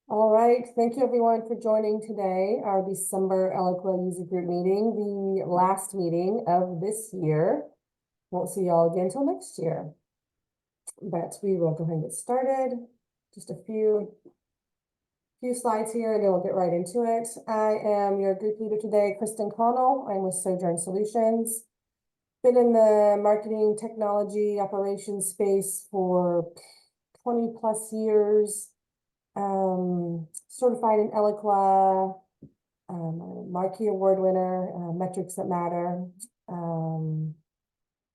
All right, thank you everyone for joining today, our December Eloqua User Group meeting, the last meeting of this year. Won't see y'all again until next year. But we will go ahead and get started. Just a few slides here and then we'll get right into it. I am your group leader today, Kristin Connell. I'm with Sojourn Solutions. Been in the marketing technology operations space for 20 plus years. Certified in Eloqua, Marquee Award winner, Metrics That Matter,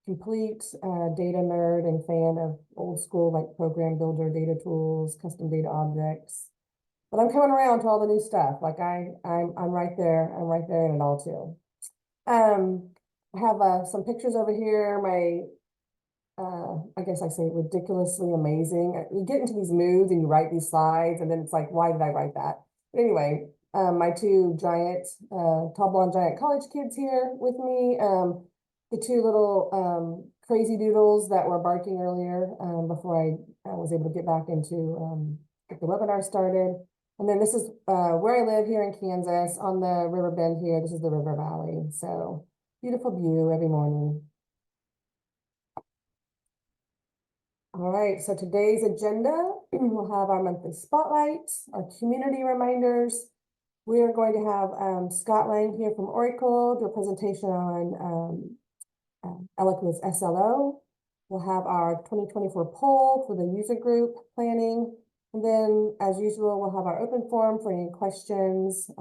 complete data nerd and fan of old school like program builder, data tools, custom data objects. But I'm coming around to all the new stuff. Like I'm right there. I'm right there in it all too. I have some pictures over here. My I guess I say ridiculously amazing. You get into these moods and you write these slides, and then it's like, why did I write that? But anyway, my two giant, tall blonde giant college kids here with me. The two little crazy doodles that were barking earlier before I was able to get back into get the webinar started. And then this is where I live here in Kansas on the river bend here. This is the River Valley. So beautiful view every morning. All right, so today's agenda, we'll have our monthly spotlight, our community reminders. We are going to have Scott Lang here from Oracle do a presentation on Eloqua's SLO. We'll have our 2024 poll for the user group planning. And then, as usual, we'll have our open forum for any questions,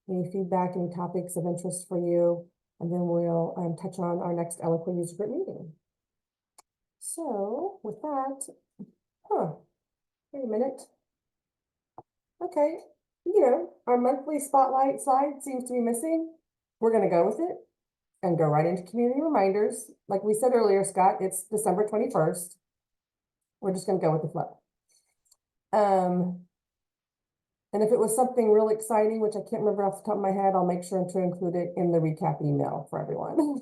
any feedback, any topics of interest for you. And then we'll touch on our next Eloqua user group meeting. So with that, wait a minute. Okay, our monthly spotlight slide seems to be missing. We're going to go with it and go right into community reminders. Like we said earlier, Scott, it's December 21st. We're just going to go with the flow. And if it was something really exciting, which I can't remember off the top of my head, I'll make sure to include it in the recap email for everyone.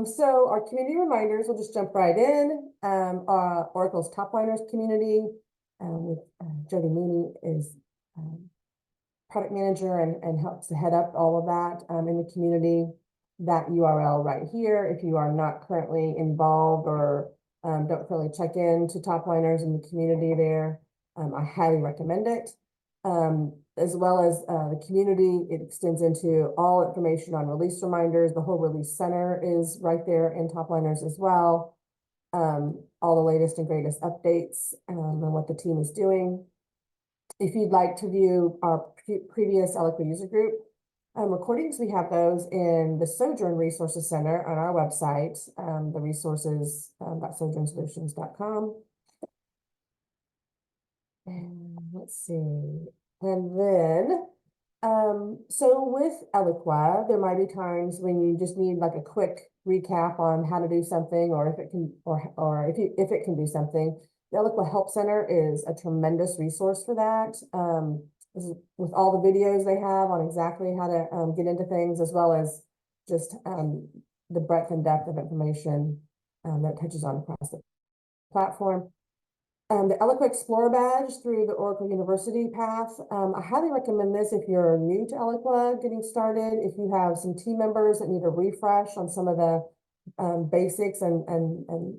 So our community reminders, we'll just jump right in. Oracle's Topliners community with Jody Mooney is product manager and helps to head up all of that in the community. That URL right here, if you are not currently involved or don't currently check in to Topliners in the community there, I highly recommend it. As well as the community, it extends into all information on release reminders. The whole release center is right there in Topliners as well. All the latest and greatest updates on what the team is doing. If you'd like to view our previous Eloqua user group recordings, we have those in the Sojourn Resources Center on our website, the resources.sojournsolutions.com. And let's see. And then, so with Eloqua, there might be times when you just need like a quick recap on how to do something, or if it can, or if it can do something. The Eloqua Help Center is a tremendous resource for that. With all the videos they have on exactly how to get into things, as well as just the breadth and depth of information that touches on across the platform. The Eloqua Explorer badge through the Oracle University path. I highly recommend this if you're new to Eloqua getting started, if you have some team members that need a refresh on some of the basics and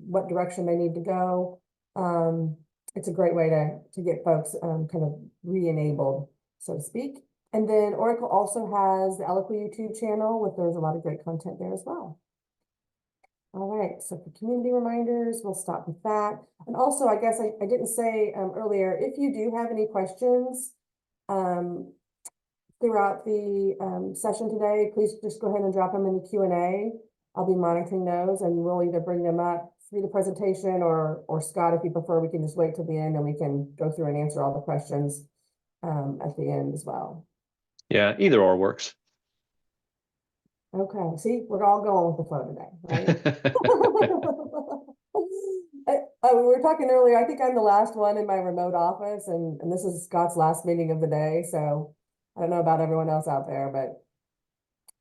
what direction they need to go. It's a great way to get folks kind of re-enabled, so to speak. And then Oracle also has the Eloqua YouTube channel, with there's a lot of great content there as well. All right, so for community reminders, we'll stop with that. And also, I guess I didn't say earlier, if you do have any questions throughout the session today, please just go ahead and drop them in the Q&A. I'll be monitoring those, and we'll either bring them up through the presentation, or Scott, if you prefer, we can just wait till the end and we can go through and answer all the questions at the end as well. Yeah, either or works. Okay, see, we're all going with the flow today, right? We were talking earlier, I think I'm the last one in my remote office, and this is Scott's last meeting of the day, so I don't know about everyone else out there, but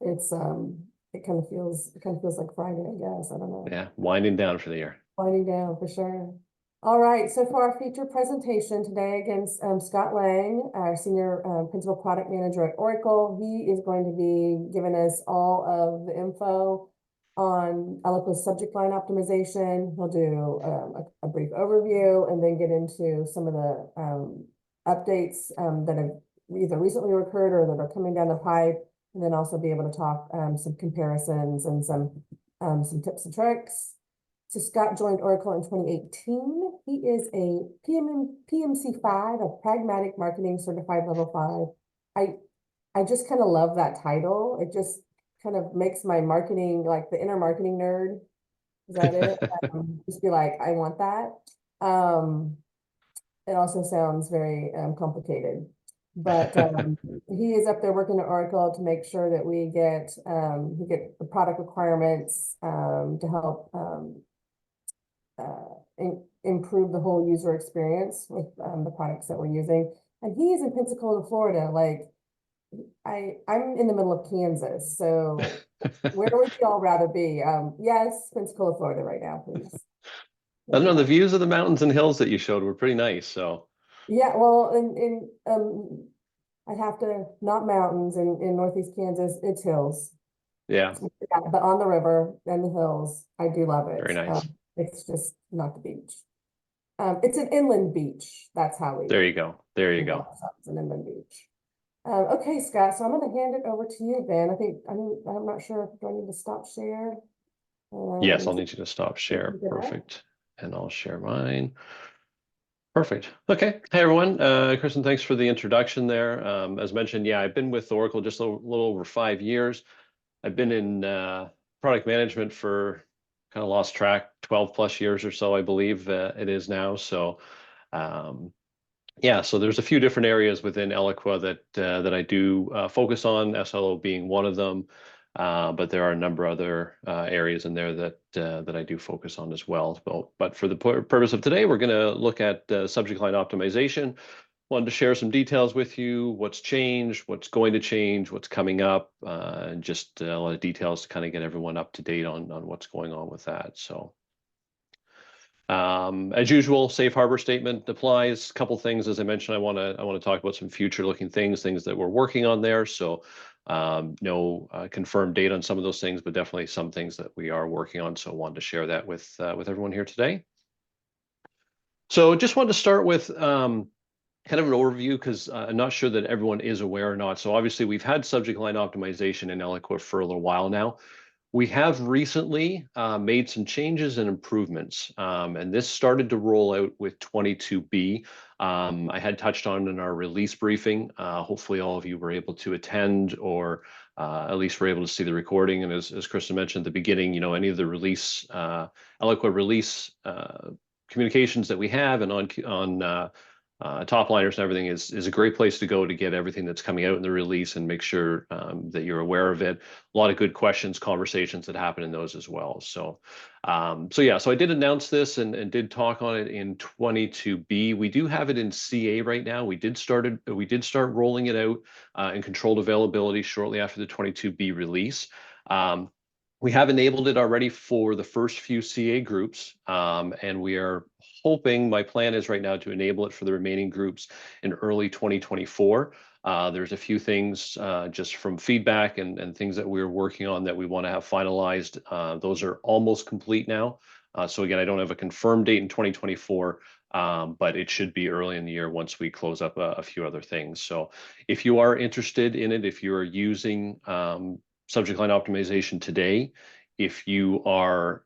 it's it kind of feels like Friday, I guess. I don't know. Yeah, winding down for the year. Winding down for sure. All right, so for our feature presentation today against Scott Lang, our Senior Principal Product Manager at Oracle, he is going to be giving us all of the info on Eloqua's subject line optimization. He'll do a brief overview and then get into some of the updates that have either recently occurred or that are coming down the pipe, and then also be able to talk some comparisons and some tips and tricks. So Scott joined Oracle in 2018. He is a PMC5, a Pragmatic Marketing Certified Level 5. I just kind of love that title. It just kind of makes my marketing, like the inner marketing nerd. Is that it? Just be like, I want that. It also sounds very complicated. But he is up there working at Oracle to make sure that we get the product requirements to help improve the whole user experience with the products that we're using. And he is in Pensacola, Florida. Like I'm in the middle of Kansas, so where would you all rather be? Yes, Pensacola, Florida right now, please. I don't know, the views of the mountains and hills that you showed were pretty nice. So Yeah, well, in I'd have to, not mountains in Northeast Kansas, it's hills. yeah, Yeah, but on the river and the hills, I do love it. very nice. It's just not the beach. It's an inland beach. That's how we There you go. There you think of go. ourselves, an inland beach. Okay, Scott, so I'm going to hand it over to you then. I'm not sure if I need to stop share. Yes, Um, I'll need you to stop share. Good enough? Perfect. And I'll share mine. Perfect. Okay. Hey, everyone. Kristin, thanks for the introduction there. As mentioned, yeah, I've been with Oracle just a little over 5 years. I've been in product management for kind of lost track, 12 plus years or so, I believe it is now. So um, yeah, so there's a few different areas within Eloqua that I do focus on, SLO being one of them. But there are a number of other areas in there that I do focus on as well. But for the purpose of today, we're going to look at subject line optimization. Wanted to share some details with you, what's changed, what's going to change, what's coming up, and just a lot of details to kind of get everyone up to date on what's going on with that. So. As usual, safe harbor statement applies. A couple things, as I mentioned, I want to talk about some future-looking things that we're working on there. So no confirmed date on some of those things, but definitely some things that we are working on. So I wanted to share that with everyone here today. So just wanted to start with kind of an overview because I'm not sure that everyone is aware or not. So obviously we've had subject line optimization in Eloqua for a little while now. We have recently made some changes and improvements, and this started to roll out with 22B. I had touched on in our release briefing. Hopefully all of you were able to attend or at least were able to see the recording. And as Kristin mentioned at the beginning, any of the release, Eloqua release communications that we have and on top liners and everything is a great place to go to get everything that's coming out in the release and make sure that you're aware of it. A lot of good questions, conversations that happen in those as well. So, so I did announce this and did talk on it in 22B. We do have it in CA right now. We did start rolling it out in controlled availability shortly after the 22B release. We have enabled it already for the first few CA groups, and we are hoping, my plan is right now to enable it for the remaining groups in early 2024. There's a few things just from feedback and things that we're working on that we want to have finalized. Those are almost complete now. So again, I don't have a confirmed date in 2024, but it should be early in the year once we close up a few other things. So if you are interested in it, if you are using subject line optimization today, if you are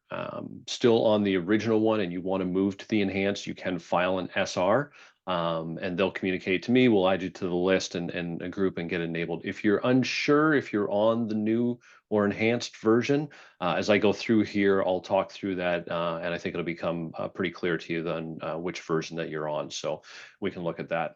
still on the original one and you want to move to the enhanced, you can file an SR and they'll communicate to me. We'll add you to the list and a group and get enabled. If you're unsure if you're on the new or enhanced version, as I go through here, I'll talk through that and I think it'll become pretty clear to you then which version that you're on. So we can look at that.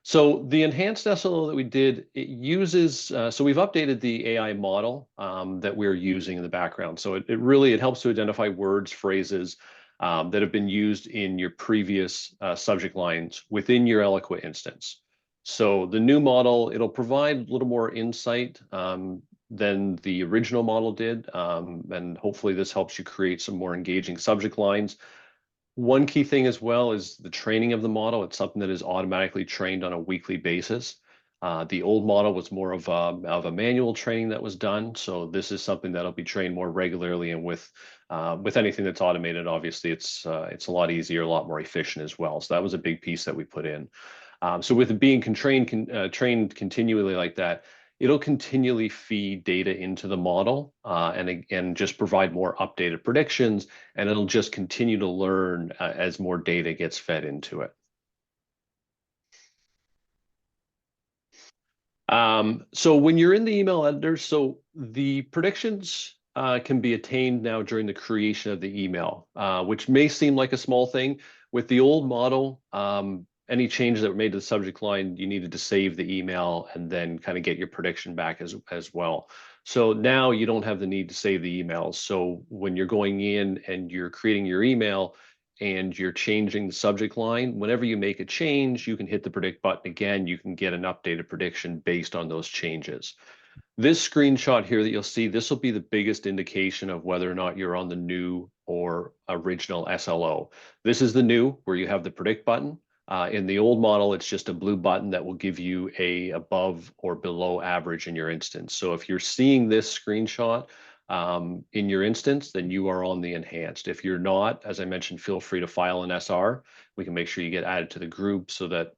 So the enhanced SLO that we did, it uses, so we've updated the AI model that we're using in the background. So it helps to identify words, phrases that have been used in your previous subject lines within your Eloqua instance. So the new model, it'll provide a little more insight than the original model did. And hopefully this helps you create some more engaging subject lines. One key thing as well is the training of the model. It's something that is automatically trained on a weekly basis. The old model was more of a manual training that was done. So this is something that'll be trained more regularly, and with anything that's automated, obviously it's a lot easier, a lot more efficient as well. So that was a big piece that we put in. So with it being trained continually like that, it'll continually feed data into the model and just provide more updated predictions, and it'll just continue to learn as more data gets fed into it. So when you're in the email editor, so the predictions can be attained now during the creation of the email, which may seem like a small thing. With the old model, any changes that were made to the subject line, you needed to save the email and then kind of get your prediction back as well. So now you don't have the need to save the emails. So when you're going in and you're creating your email, and you're changing the subject line, whenever you make a change, you can hit the predict button again. You can get an updated prediction based on those changes. This screenshot here that you'll see, this will be the biggest indication of whether or not you're on the new or original SLO. This is the new, where you have the predict button. In the old model, it's just a blue button that will give you a above or below average in your instance. So if you're seeing this screenshot in your instance, then you are on the enhanced. If you're not, as I mentioned, feel free to file an SR. We can make sure you get added to the group so that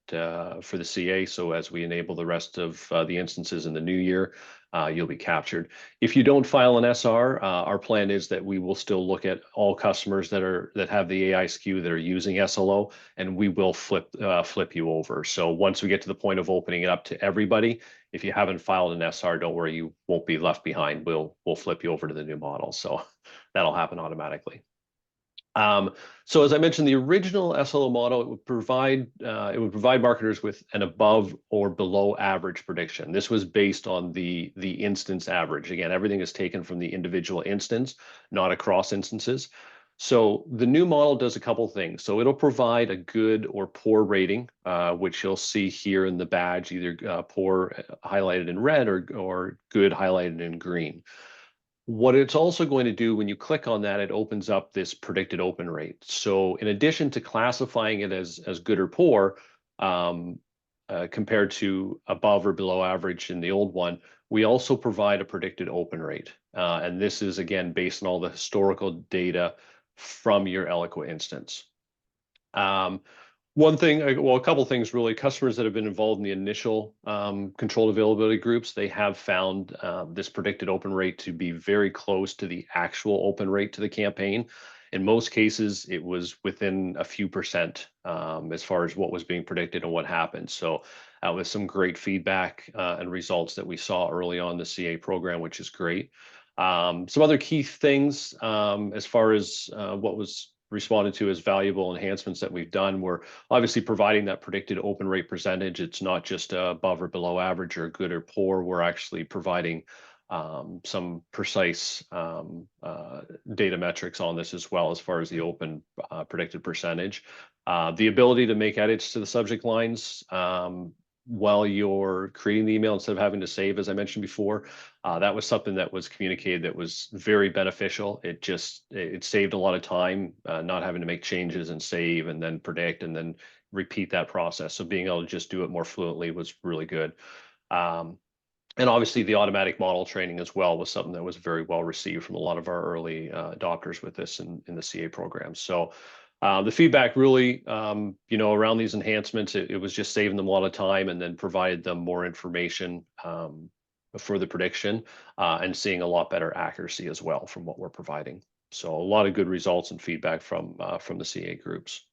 for the CA, so as we enable the rest of the instances in the new year, you'll be captured. If you don't file an SR, our plan is that we will still look at all customers that have the AI SKU that are using SLO, and we will flip you over. So once we get to the point of opening it up to everybody, if you haven't filed an SR, don't worry, you won't be left behind. We'll flip you over to the new model. So that'll happen automatically. So as I mentioned, the original SLO model, it would provide marketers with an above or below average prediction. This was based on the instance average. Again, everything is taken from the individual instance, not across instances. So the new model does a couple things. So it'll provide a good or poor rating, which you'll see here in the badge, either poor highlighted in red or good highlighted in green. What it's also going to do when you click on that, it opens up this predicted open rate. So in addition to classifying it as good or poor, compared to above or below average in the old one, we also provide a predicted open rate. And this is, again, based on all the historical data from your Eloqua instance. One thing, well, a couple things really. Customers that have been involved in the initial controlled availability groups, they have found this predicted open rate to be very close to the actual open rate to the campaign. In most cases, it was within a few percent as far as what was being predicted and what happened. So with some great feedback and results that we saw early on the CA program, which is great. Some other key things as far as what was responded to as valuable enhancements that we've done. We're obviously providing that predicted open rate percentage. It's not just above or below average or good or poor. We're actually providing some precise data metrics on this as well as far as the open predicted percentage. The ability to make edits to the subject lines while you're creating the email instead of having to save, as I mentioned before, that was something that was communicated that was very beneficial. It saved a lot of time, not having to make changes and save and then predict and then repeat that process. So being able to just do it more fluently was really good. And obviously the automatic model training as well was something that was very well received from a lot of our early adopters with this in the CA program. So the feedback really, around these enhancements, it was just saving them a lot of time and then provided them more information for the prediction and seeing a lot better accuracy as well from what we're providing. So a lot of good results and feedback from the CA groups.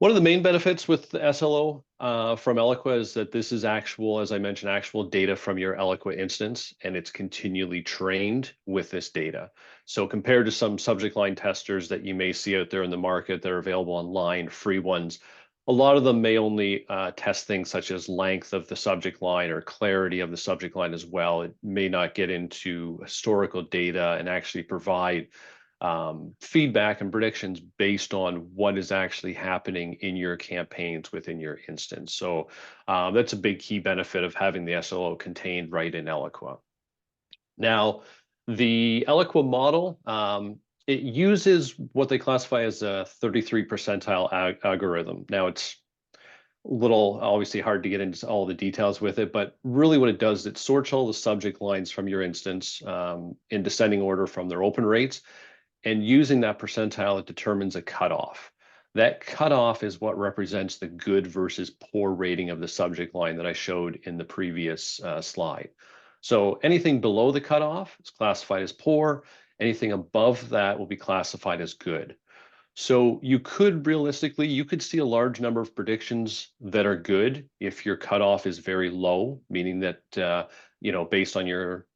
One of the main benefits with the SLO from Eloqua is that this is actual, as I mentioned, actual data from your Eloqua instance, and it's continually trained with this data. So compared to some subject line testers that you may see out there in the market that are available online, free ones, a lot of them may only test things such as length of the subject line or clarity of the subject line as well. It may not get into historical data and actually provide feedback and predictions based on what is actually happening in your campaigns within your instance. So that's a big key benefit of having the SLO contained right in Eloqua. Now, the Eloqua model, It uses what they classify as a 33 percentile algorithm. Now it's a little obviously hard to get into all the details with it, but really what it does is it sorts all the subject lines from your instance in descending order from their open rates, and using that percentile, it determines a cutoff. That cutoff is what represents the good versus poor rating of the subject line that I showed in the previous slide. So anything below the cutoff is classified as poor. Anything above that will be classified as good. So you could realistically, you could see a large number of predictions that are good if your cutoff is very low, meaning that, based on your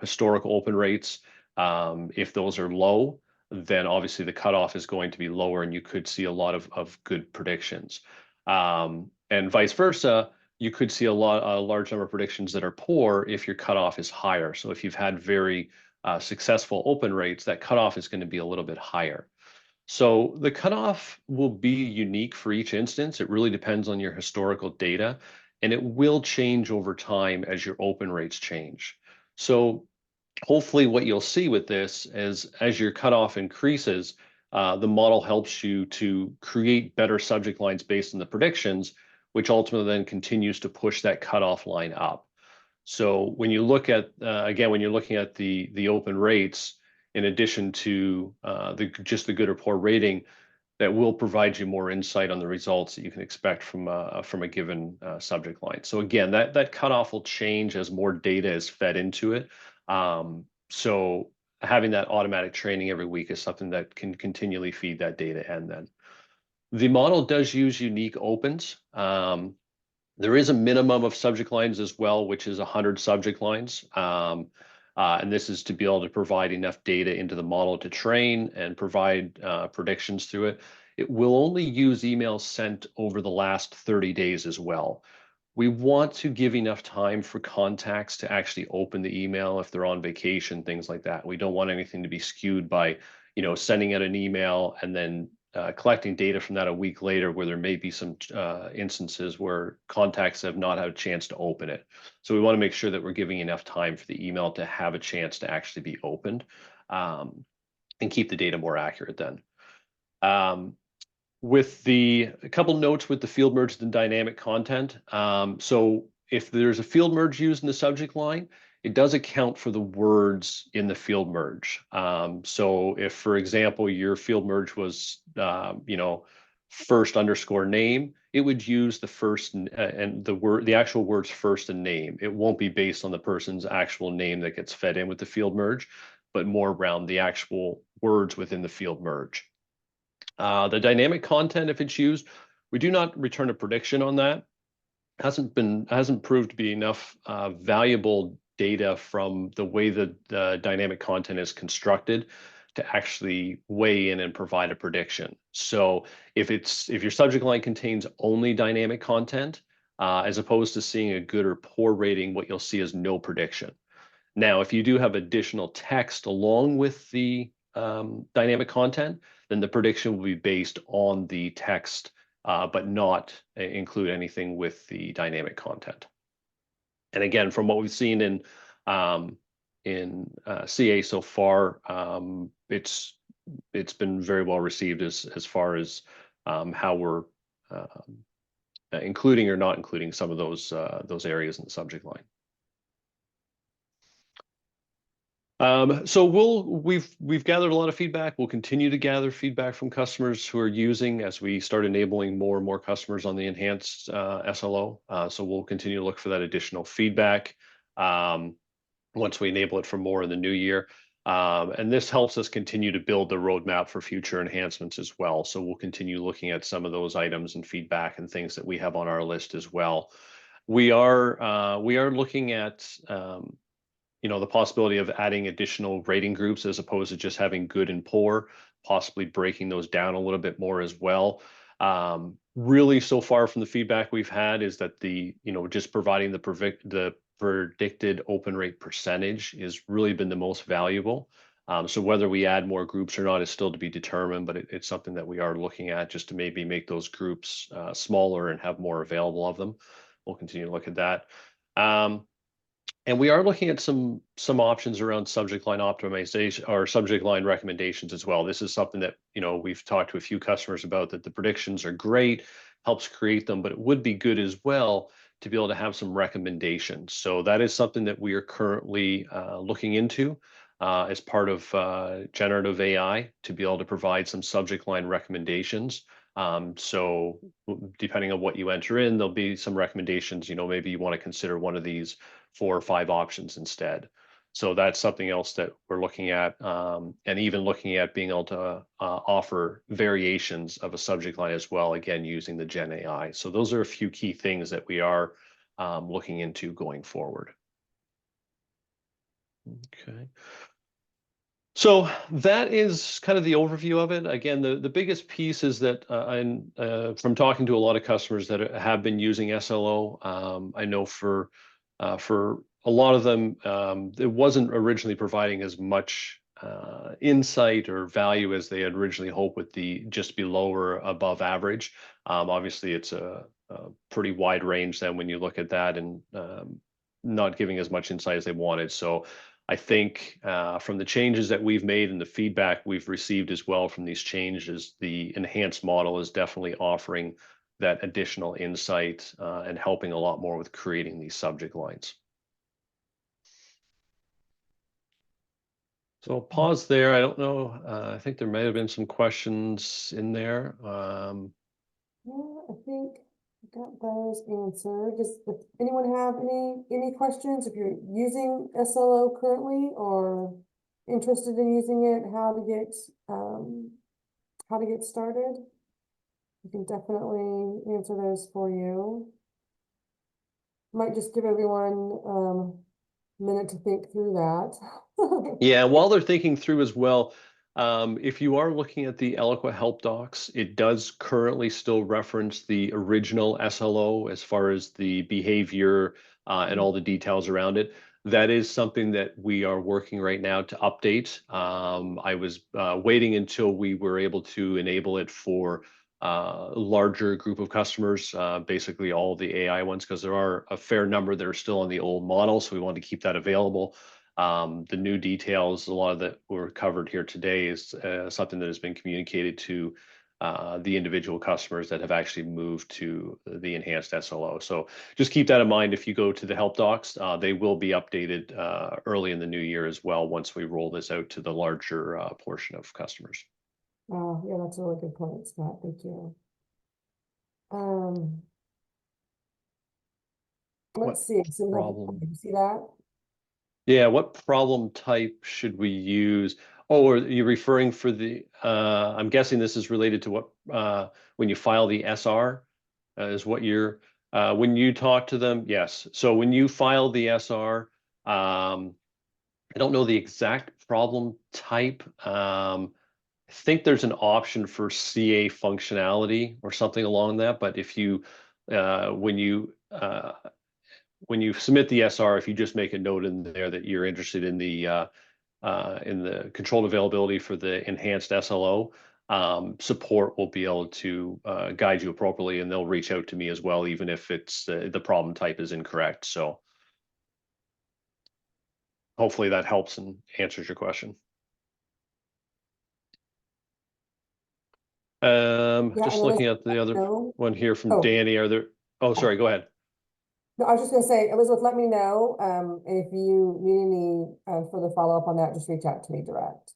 historical open rates, if those are low, then obviously the cutoff is going to be lower and you could see a lot of good predictions. And vice versa, you could see a large number of predictions that are poor if your cutoff is higher. So if you've had very successful open rates, that cutoff is going to be a little bit higher. So the cutoff will be unique for each instance. It really depends on your historical data, and it will change over time as your open rates change. So hopefully what you'll see with this is as your cutoff increases, the model helps you to create better subject lines based on the predictions, which ultimately then continues to push that cutoff line up. So when you look at, again, when you're looking at the open rates, in addition to just the good or poor rating, that will provide you more insight on the results that you can expect from a given subject line. So again, that cutoff will change as more data is fed into it. So having that automatic training every week is something that can continually feed that data. And then the model does use unique opens. There is a minimum of subject lines as well, which is 100 subject lines. And this is to be able to provide enough data into the model to train and provide predictions through it. It will only use emails sent over the last 30 days as well. We want to give enough time for contacts to actually open the email if they're on vacation, things like that. We don't want anything to be skewed by, sending out an email and then collecting data from that a week later where there may be some instances where contacts have not had a chance to open it. So we want to make sure that we're giving enough time for the email to have a chance to actually be opened and keep the data more accurate then. With a couple notes with the field merge and dynamic content. So if there's a field merge used in the subject line, it does account for the words in the field merge. So if, for example, your field merge was, first underscore name, it would use the first and the actual words first and name. It won't be based on the person's actual name that gets fed in with the field merge, but more around the actual words within the field merge. The dynamic content, if it's used, we do not return a prediction on that. Hasn't proved to be enough valuable data from the way that the dynamic content is constructed to actually weigh in and provide a prediction. So if your subject line contains only dynamic content, as opposed to seeing a good or poor rating, what you'll see is no prediction. Now, if you do have additional text along with the dynamic content, then the prediction will be based on the text, but not include anything with the dynamic content. And again, from what we've seen in CA so far, it's been very well received as far as how we're including or not including some of those areas in the subject line. So we've gathered a lot of feedback. We'll continue to gather feedback from customers who are using as we start enabling more and more customers on the enhanced SLO. So we'll continue to look for that additional feedback once we enable it for more in the new year. And this helps us continue to build the roadmap for future enhancements as well. So we'll continue looking at some of those items and feedback and things that we have on our list as well. We are looking at the possibility of adding additional rating groups as opposed to just having good and poor, possibly breaking those down a little bit more as well. Really, so far from the feedback we've had is that just providing the predicted open rate percentage has really been the most valuable. So whether we add more groups or not is still to be determined, but it's something that we are looking at just to maybe make those groups smaller and have more available of them. We'll continue to look at that. And we are looking at some options around subject line optimization or subject line recommendations as well. This is something that, you know, we've talked to a few customers about, that the predictions are great, helps create them, but it would be good as well to be able to have some recommendations. So that is something that we are currently looking into as part of generative AI, to be able to provide some subject line recommendations. So depending on what you enter in, there'll be some recommendations. You know, maybe you want to consider one of these 4 or 5 options instead. So that's something else that we're looking at, and even looking at being able to offer variations of a subject line as well, again, using the Gen AI. So those are a few key things that we are looking into going forward. Okay. So that is kind of the overview of it. Again, the biggest piece is that from talking to a lot of customers that have been using SLO, I know for a lot of them, it wasn't originally providing as much insight or value as they had originally hoped, with the just below or above average. Obviously, it's a pretty wide range then when you look at that, and not giving as much insight as they wanted. So I think from the changes that we've made and the feedback we've received as well from these changes, the enhanced model is definitely offering that additional insight and helping a lot more with creating these subject lines. So I'll pause there. I don't know. I think there may have been some questions in there. Yeah, I think I got those answered. If anyone have any questions, if you're using SLO currently or interested in using it, how to get started, I can definitely answer those for you. Might just give everyone a minute to think through that. Yeah, while they're thinking through as well, if you are looking at the Eloqua help docs, it does currently still reference the original SLO as far as the behavior and all the details around it. That is something that we are working right now to update. I was waiting until we were able to enable it for a larger group of customers, basically all the AI ones, because there are a fair number that are still on the old model. So we wanted to keep that available. The new details, a lot of that were covered here today, is something that has been communicated to the individual customers that have actually moved to the enhanced SLO. So just keep that in mind if you go to the help docs. They will be updated early in the new year as well, once we roll this out to the larger portion of customers. Oh, yeah, that's a really good point, Scott. Thank you. Let's see. So you see that? Yeah, what problem type should we use? Oh, are you referring for the, I'm guessing this is related to what, when you file the SR, is what you're, when you talk to them, yes. So when you file the SR, I don't know the exact problem type. I think there's an option for CA functionality or something along that, but if you, when you submit the SR, if you just make a note in there that you're interested in the controlled availability for the enhanced SLO, support will be able to guide you appropriately, and they'll reach out to me as well, even if it's the problem type is incorrect. So hopefully that helps and answers your question. Just looking at the other one here from Danny. Are there? Oh, sorry. Go ahead. No, I was just gonna say, Elizabeth, let me know, if you need any further follow-up on that, just reach out to me direct.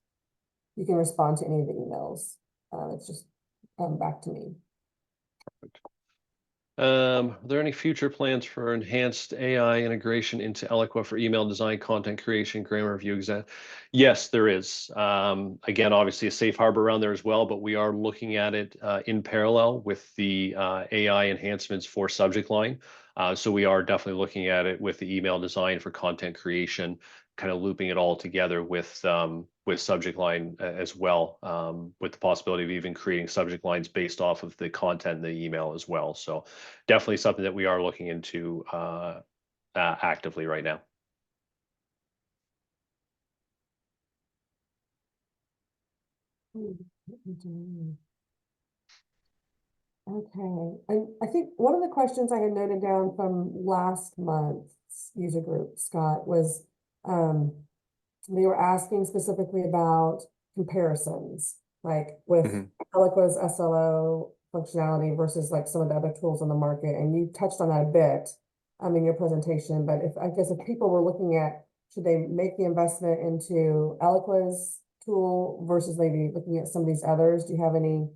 You can respond to any of the emails. It's just back to me. Perfect. Are there any future plans for enhanced AI integration into Eloqua for email design, content creation, grammar review exam? Yes, there is. Again, obviously a safe harbor around there as well, but we are looking at it in parallel with the AI enhancements for subject line. So we are definitely looking at it with the email design for content creation, kind of looping it all together with subject line as well, with the possibility of even creating subject lines based off of the content in the email as well. So definitely something that we are looking into actively right now. Okay, and I think one of the questions I had noted down from last month User Group, Scott, was they were asking specifically about comparisons, like with Mhm. Eloqua's SLO functionality versus like some of the other tools on the market. And you touched on that a bit in your presentation, but if I guess if people were looking at should they make the investment into Eloqua's tool versus maybe looking at some of these others, do you have any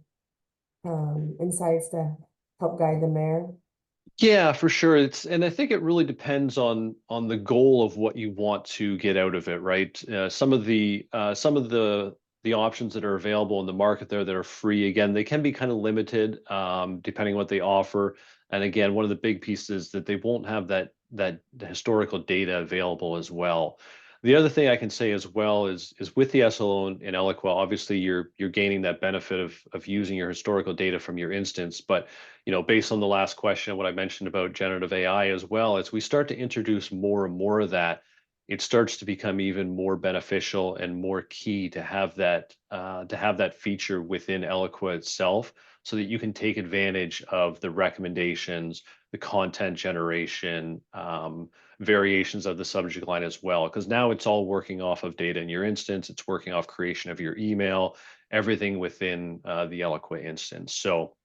insights to help guide them there? Yeah, for sure. And I think it really depends on the goal of what you want to get out of it, right? Some of the options that are available in the market there that are free, again, they can be kind of limited depending on what they offer. And again, one of the big pieces that they won't have that historical data available as well. The other thing I can say as well is with the SLO in Eloqua, obviously you're gaining that benefit of using your historical data from your instance, but based on the last question, what I mentioned about generative AI as well, as we start to introduce more and more of that, it starts to become even more beneficial and more key to have that feature within Eloqua itself, so that you can take advantage of the recommendations, the content generation, variations of the subject line as well. Because now it's all working off of data in your instance, it's working off creation of your email, everything within the Eloqua instance. So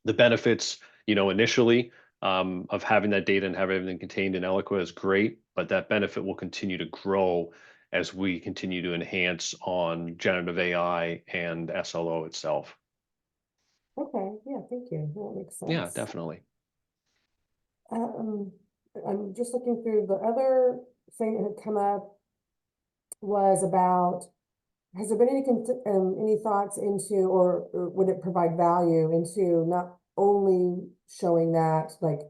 the benefits, initially of having that data and have everything contained in Eloqua is great, but that benefit will continue to grow as we continue to enhance on generative AI and SLO itself. Okay, yeah, thank you. That makes Yeah, sense. definitely. Um, I'm just looking through the other thing that had come up was about, has there been any thoughts into, or would it provide value into not only showing that like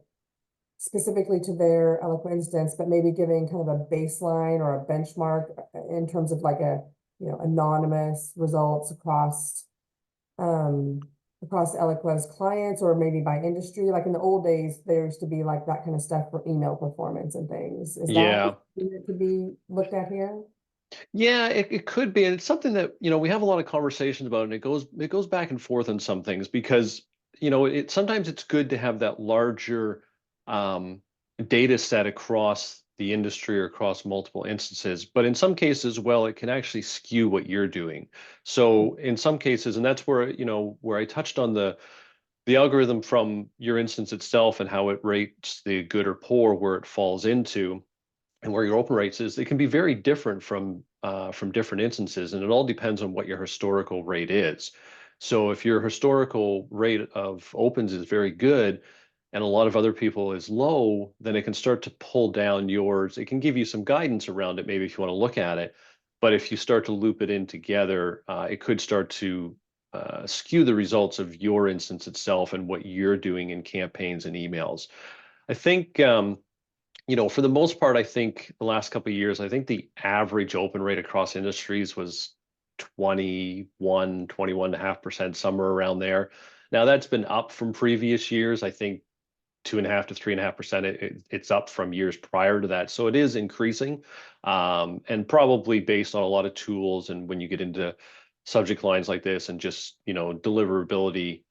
specifically to their Eloqua instance, but maybe giving kind of a baseline or a benchmark in terms of like a, anonymous results um, across Eloqua's clients or maybe by industry. Like in the old days, there used to be like that kind of stuff for email performance and things. Is that Yeah. something that could be looked at here? Yeah, it could be. And it's something that, we have a lot of conversations about, and it goes back and forth on some things because, sometimes it's good to have that larger um, data set across the industry or across multiple instances. But in some cases, well, it can actually skew what you're doing. So in some cases, and that's where, where I touched on the algorithm from your instance itself and how it rates the good or poor, where it falls into and where your open rates is, it can be very different from different instances, and it all depends on what your historical rate is. So if your historical rate of opens is very good and a lot of other people is low, then it can start to pull down yours. It can give you some guidance around it, maybe if you want to look at it. But if you start to loop it in together, it could start to skew the results of your instance itself and what you're doing in campaigns and emails. I think for the most part, I think the last couple of years, I think the average open rate across industries was 21.5%, somewhere around there. Now that's been up from previous years. I think 2.5 to 3.5%. It's up from years prior to that. So it is increasing. And probably based on a lot of tools. And when you get into subject lines like this and just, deliverability,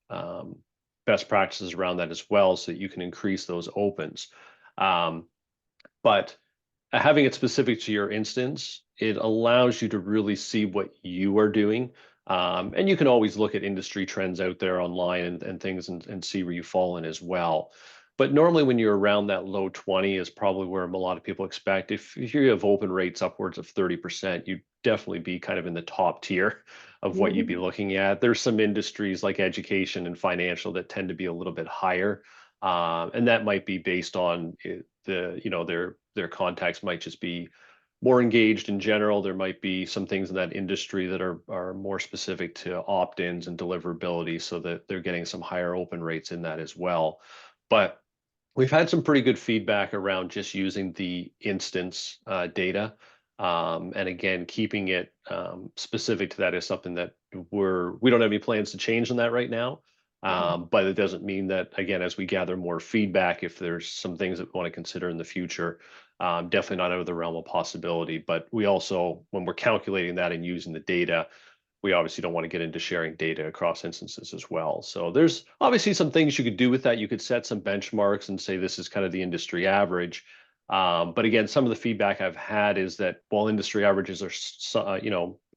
best practices around that as well, so that you can increase those opens. Um, but having it specific to your instance, it allows you to really see what you are doing. And you can always look at industry trends out there online and things and see where you fall in as well. But normally when you're around that low 20 is probably where a lot of people expect. If you have open rates upwards of 30%, you'd definitely be kind of in the top tier of what you'd be Mhm. looking at. There's some industries like education and financial that tend to be a little bit higher. And that might be based on their contacts might just be more engaged in general. There might be some things in that industry that are more specific to opt-ins and deliverability, so that they're getting some higher open rates in that as well. But we've had some pretty good feedback around just using the instance data. And again, keeping it specific to that is something that we don't have any plans to change on that right now. Okay. But it doesn't mean that, again, as we gather more feedback, if there's some things that we want to consider in the future, definitely not out of the realm of possibility. But we also, when we're calculating that and using the data, we obviously don't want to get into sharing data across instances as well. So there's obviously some things you could do with that. You could set some benchmarks and say this is kind of the industry average. But again, some of the feedback I've had is that while industry averages are,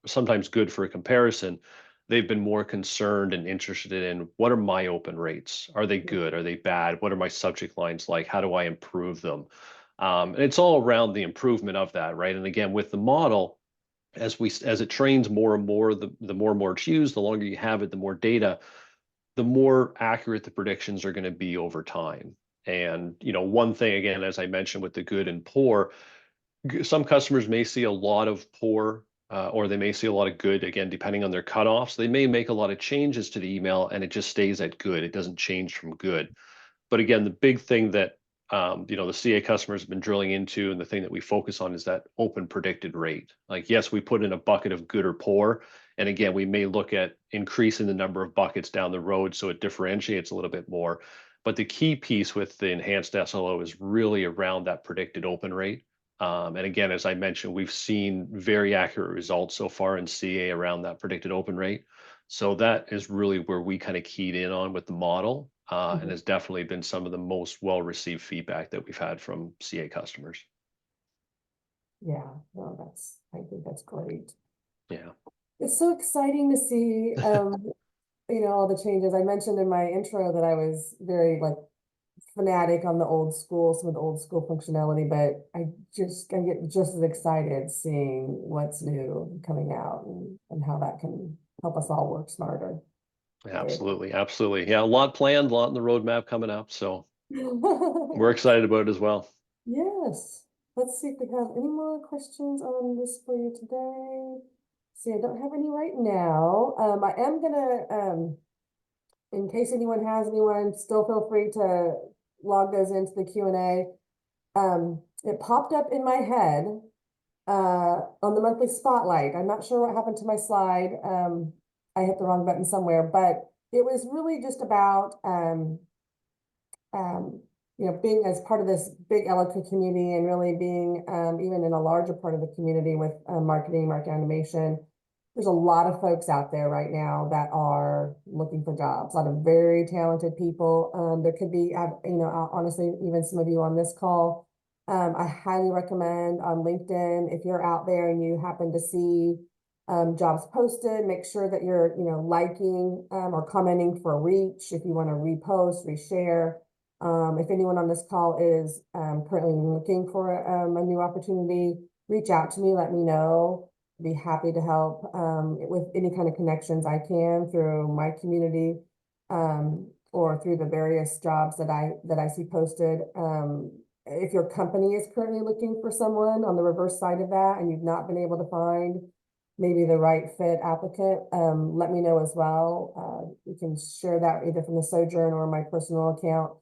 sometimes good for a comparison, they've been more concerned and interested in what are my open rates? Are they good? Are they bad? What are my subject lines like? How do I improve them? And it's all around the improvement of that, right? And again, with the model, as it trains more and more, the more and more it's used, the longer you have it, the more data, the more accurate the predictions are going to be over time. And one thing again, as I mentioned with the good and poor, some customers may see a lot of poor, or they may see a lot of good, again, depending on their cutoffs. They may make a lot of changes to the email and it just stays at good. It doesn't change from good. But again, the big thing that the CA customers have been drilling into, and the thing that we focus on is that open predicted rate. Like, yes, we put in a bucket of good or poor, and again, we may look at increasing the number of buckets down the road so it differentiates a little bit more. But the key piece with the enhanced SLO is really around that predicted open rate. And again, as I mentioned, we've seen very accurate results so far in CA around that predicted open rate. So that is really where we kind of keyed in on with the model, and has definitely been some of the most well-received feedback that we've had from CA customers. Yeah, no, I think that's great. Yeah. It's so exciting to see, all the changes. I mentioned in my intro that I was very fanatic on some of the old school functionality, but I get just as excited seeing what's new coming out and how that can help us all work smarter. Absolutely. Absolutely. Yeah. A lot planned, a lot in the roadmap coming up. So we're excited about it as well. Yes. Let's see if we have any more questions on this for you today. See, I don't have any right now. I am gonna, in case anyone has anyone, still feel free to log those into the Q&A. It popped up in my head on the monthly spotlight. I'm not sure what happened to my slide. I hit the wrong button somewhere, but it was really just about being as part of this big Eloqua community and really being even in a larger part of the community with marketing, market animation. There's a lot of folks out there right now that are looking for jobs, a lot of very talented people. There could be, honestly, even some of you on this call. I highly recommend on LinkedIn, if you're out there and you happen to see jobs posted, make sure that you're, liking or commenting for reach. If you want to repost, reshare. If anyone on this call is currently looking for a new opportunity, reach out to me, let me know. Be happy to help with any kind of connections I can through my community or through the various jobs that I see posted. If your company is currently looking for someone on the reverse side of that and you've not been able to find maybe the right fit applicant, let me know as well. We can share that either from the Sojourn or my personal account.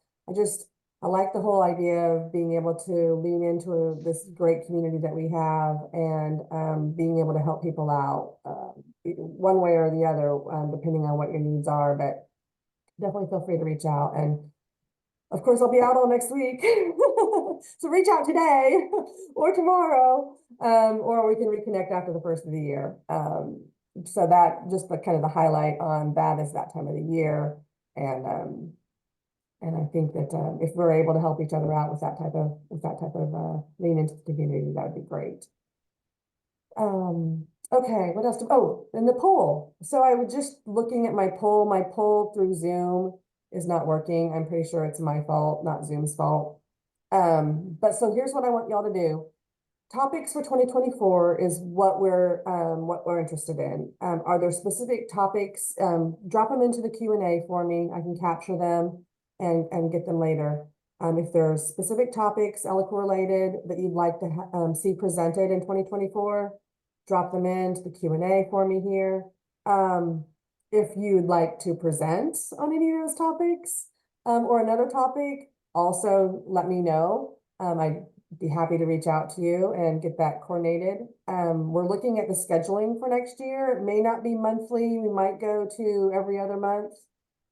I like the whole idea of being able to lean into this great community that we have and being able to help people out one way or the other, depending on what your needs are. But definitely feel free to reach out. And of course, I'll be out all next week. So reach out today or tomorrow, or we can reconnect after the first of the year. So that just kind of the highlight on that is that time of the year. And I think that if we're able to help each other out with that type of lean into the community, that would be great. Okay, what else? And the poll. So I was just looking at my poll. My poll through Zoom is not working. I'm pretty sure it's my fault, not Zoom's fault. But so here's what I want y'all to do. Topics for 2024 is what we're interested in. Are there specific topics? Drop them into the Q&A for me. I can capture them and get them later. If there's specific topics, Eloqua related, that you'd like to see presented in 2024, drop them into the Q&A for me here. If you'd like to present on any of those topics or another topic, also let me know. I'd be happy to reach out to you and get that coordinated. We're looking at the scheduling for next year. It may not be monthly. We might go to every other month.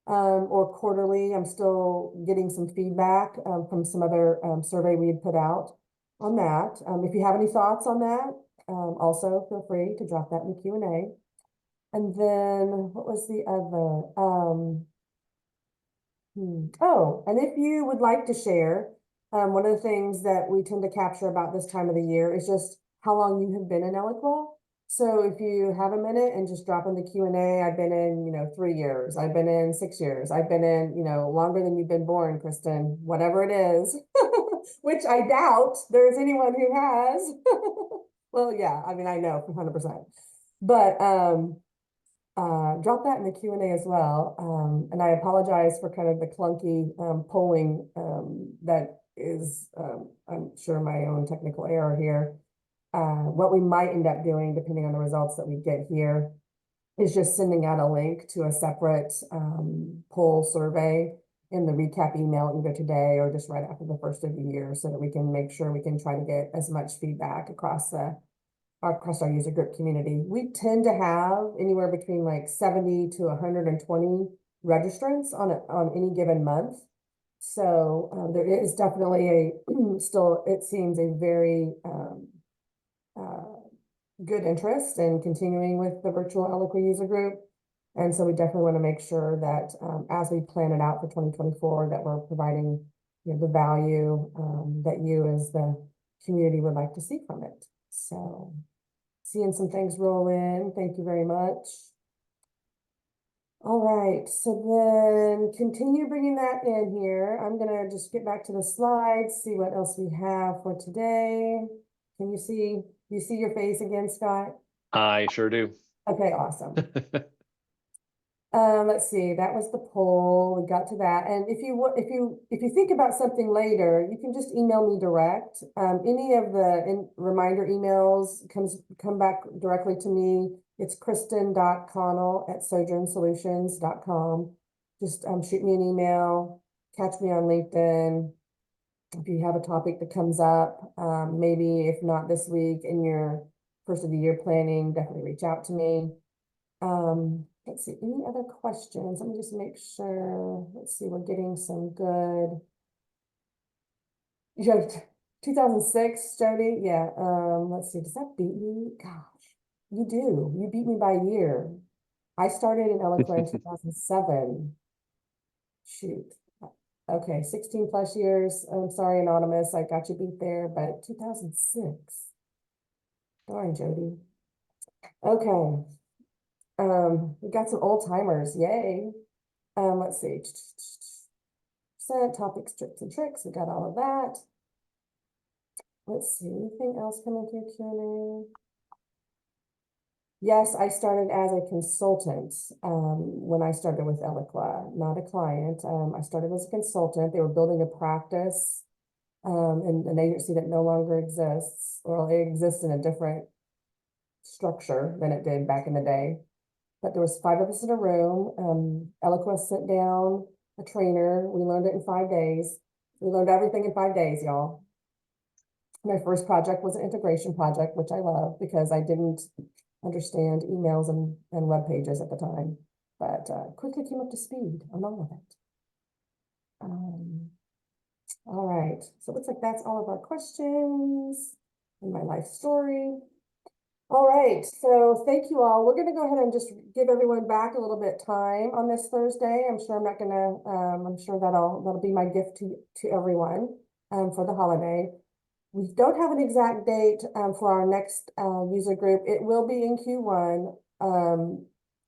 Or quarterly. I'm still getting some feedback from some other survey we had put out on that. If you have any thoughts on that, also feel free to drop that in the Q&A. And then what was the other? Oh, and if you would like to share One of the things that we tend to capture about this time of the year is just how long you have been in Eloqua. So if you have a minute and just drop in the Q&A, I've been in, 3 years, I've been in 6 years, I've been in, longer than you've been born, Kristin, whatever it is, which I doubt there's anyone who has. Well, yeah, I mean, I know 100%, but drop that in the Q&A as well. And I apologize for kind of the clunky polling that is, I'm sure, my own technical error here. What we might end up doing, depending on the results that we get here, is just sending out a link to a separate poll survey in the recap email either today or just right after the first of the year, so that we can make sure we can try to get as much feedback across our user group community. We tend to have anywhere between like 70 to 120 registrants on any given month. So there is definitely a still, it seems, a very good interest in continuing with the virtual Eloqua user group. And so we definitely want to make sure that as we plan it out for 2024, that we're providing the value that you as the community would like to see from it. So seeing some things roll in. Thank you very much. All right, so then continue bringing that in here. I'm gonna just get back to the slides, see what else we have for today. Can you see your face again, Scott? I sure do. Okay, awesome. Let's see, that was the poll. We got to that. And if you think about something later, you can just email me direct. Any of the reminder emails come back directly to me. It's kristin.connell@sojournsolutions.com. Just shoot me an email, catch me on LinkedIn. If you have a topic that comes up, maybe if not this week in your first of the year planning, definitely reach out to me. Let's see, any other questions? Let me just make sure. Let's see, we're getting some good. You have 2006, Jody? Yeah, let's see, does that beat me? Gosh, you do. You beat me by a year. I started in Eloqua in 2007. Shoot. Okay, 16 plus years. I'm sorry, Anonymous, I got you beat there, but 2006. Darn, Jody. Okay. We got some old timers, yay. Let's see. Set topics, tips, and tricks. We got all of that. Let's see, anything else coming through Q&A? Yes, I started as a consultant when I started with Eloqua, not a client. I started as a consultant. They were building a practice in an agency that no longer exists, or it exists in a different structure than it did back in the day. But there was 5 of us in a room. Eloqua sent down a trainer. We learned it in 5 days. We learned everything in 5 days, y'all. My first project was an integration project, which I love because I didn't understand emails and web pages at the time, but quickly came up to speed on all of it. All right, so it looks like that's all of our questions and my life story. All right, so thank you all. We're going to go ahead and just give everyone back a little bit time on this Thursday. I'm sure that'll be my gift to everyone for the holiday. We don't have an exact date for our next user group. It will be in Q1,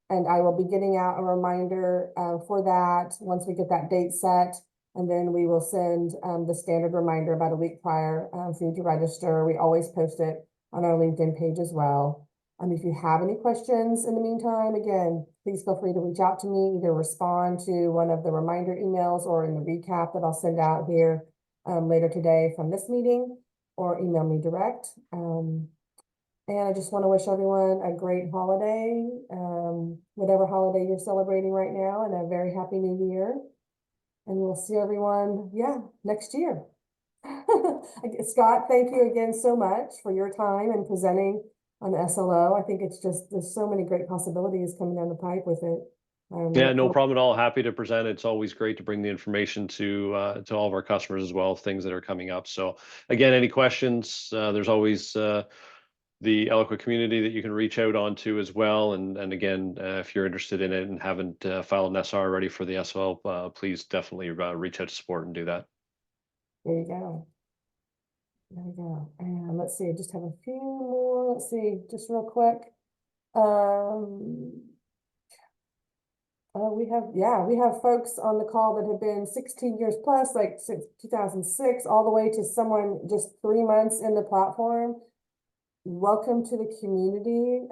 and I will be getting out a reminder for that once we get that date set. And then we will send the standard reminder about a week prior for you to register. We always post it on our LinkedIn page as well. If you have any questions in the meantime, again, please feel free to reach out to me, either respond to one of the reminder emails or in the recap that I'll send out here later today from this meeting, or email me direct. And I just want to wish everyone a great holiday, whatever holiday you're celebrating right now, and a very happy new year. And we'll see everyone, next year. Scott, thank you again so much for your time and presenting on the SLO. I think it's just, there's so many great possibilities coming down the pipe with it. Yeah, no problem at all. Happy to present. It's always great to bring the information to all of our customers as well, things that are coming up. So again, any questions, there's always the Eloqua community that you can reach out onto as well. And again, if you're interested in it and haven't filed an SR already for the SL, please definitely reach out to support and do that. There you go. There we go. And let's see, I just have a few more. Let's see, just real quick. We have folks on the call that have been 16 years plus, like since 2006, all the way to someone just 3 months in the platform. Welcome to the community,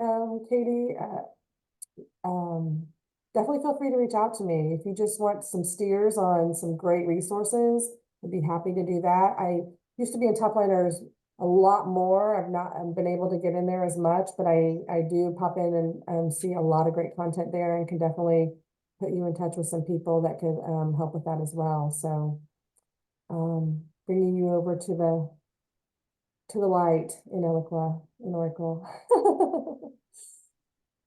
Katie. Definitely feel free to reach out to me if you just want some steers on some great resources. I'd be happy to do that. I used to be in Topliners a lot more. I've not been able to get in there as much, but I do pop in and see a lot of great content there, and can definitely put you in touch with some people that could help with that as well. So bringing you over to the light in Eloqua, in Oracle.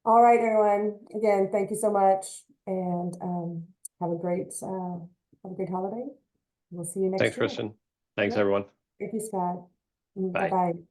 All right, everyone. Again, thank you so much, and have a great holiday. We'll see you next Thanks, year. Kristin. Thanks, Yep. everyone. Thank you, Scott. Bye. Bye-bye.